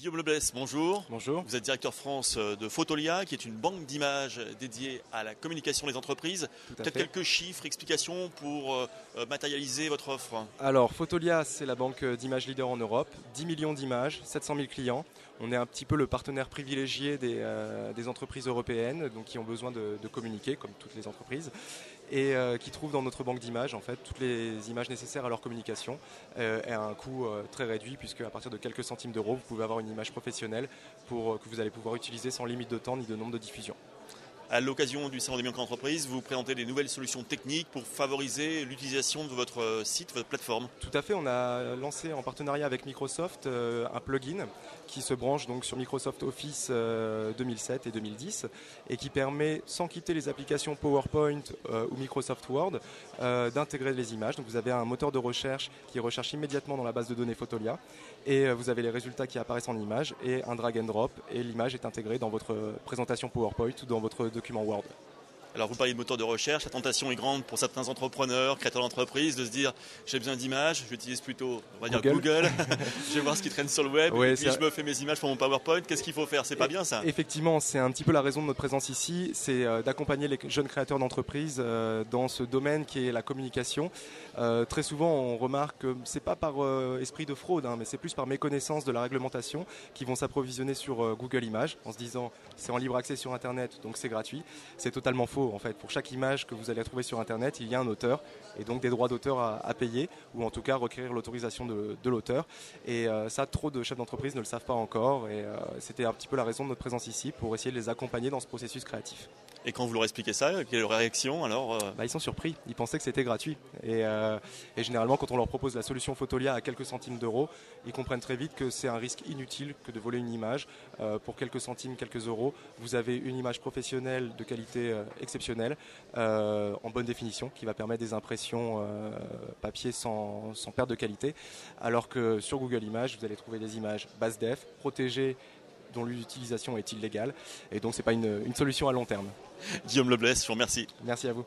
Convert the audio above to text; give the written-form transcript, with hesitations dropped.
Guillaume Leblesse, bonjour. Bonjour. Vous êtes directeur France de Fotolia, qui est une banque d'images dédiée à la communication des entreprises. Peut-être quelques chiffres, explications pour matérialiser votre offre. Alors, Fotolia, c'est la banque d'images leader en Europe. 10 millions d'images, 700 000 clients. On est un petit peu le partenaire privilégié des entreprises européennes, donc qui ont besoin de communiquer, comme toutes les entreprises, et qui trouvent dans notre banque d'images en fait toutes les images nécessaires à leur communication et à un coût très réduit, puisque à partir de quelques centimes d'euros, vous pouvez avoir une image professionnelle que vous allez pouvoir utiliser sans limite de temps ni de nombre de diffusions. À l'occasion du Salon des millions d'entreprises, vous présentez des nouvelles solutions techniques pour favoriser l'utilisation de votre site, votre plateforme. Tout à fait, on a lancé en partenariat avec Microsoft un plugin qui se branche donc sur Microsoft Office 2007 et 2010 et qui permet, sans quitter les applications PowerPoint ou Microsoft Word, d'intégrer les images. Donc vous avez un moteur de recherche qui recherche immédiatement dans la base de données Fotolia et vous avez les résultats qui apparaissent en image et un drag and drop et l'image est intégrée dans votre présentation PowerPoint ou dans votre document Word. Alors vous parlez de moteur de recherche, la tentation est grande pour certains entrepreneurs, créateurs d'entreprises, de se dire j'ai besoin d'images, j'utilise plutôt Google. Je vais voir ce qui traîne sur le web, et puis je me fais mes images pour mon PowerPoint. Qu'est-ce qu'il faut faire? C'est pas bien ça? Effectivement, c'est un petit peu la raison de notre présence ici, c'est d'accompagner les jeunes créateurs d'entreprises dans ce domaine qui est la communication. Très souvent on remarque que c'est pas par esprit de fraude, mais c'est plus par méconnaissance de la réglementation qu'ils vont s'approvisionner sur Google Images en se disant c'est en libre accès sur internet donc c'est gratuit. C'est totalement faux. En fait, pour chaque image que vous allez trouver sur internet, il y a un auteur et donc des droits d'auteur à payer ou en tout cas requérir l'autorisation de l'auteur. Et ça, trop de chefs d'entreprise ne le savent pas encore et c'était un petit peu la raison de notre présence ici pour essayer de les accompagner dans ce processus créatif. Et quand vous leur expliquez ça, quelle est leur réaction alors? Ils sont surpris, ils pensaient que c'était gratuit. Et généralement, quand on leur propose la solution Fotolia à quelques centimes d'euros, ils comprennent très vite que c'est un risque inutile que de voler une image. Pour quelques centimes, quelques euros, vous avez une image professionnelle de qualité exceptionnelle, en bonne définition, qui va permettre des impressions papier sans perte de qualité. Alors que sur Google Images, vous allez trouver des images basse def, protégées, dont l'utilisation est illégale. Et donc, ce n'est pas une solution à long terme. Guillaume Leblesse, je vous remercie. Merci à vous.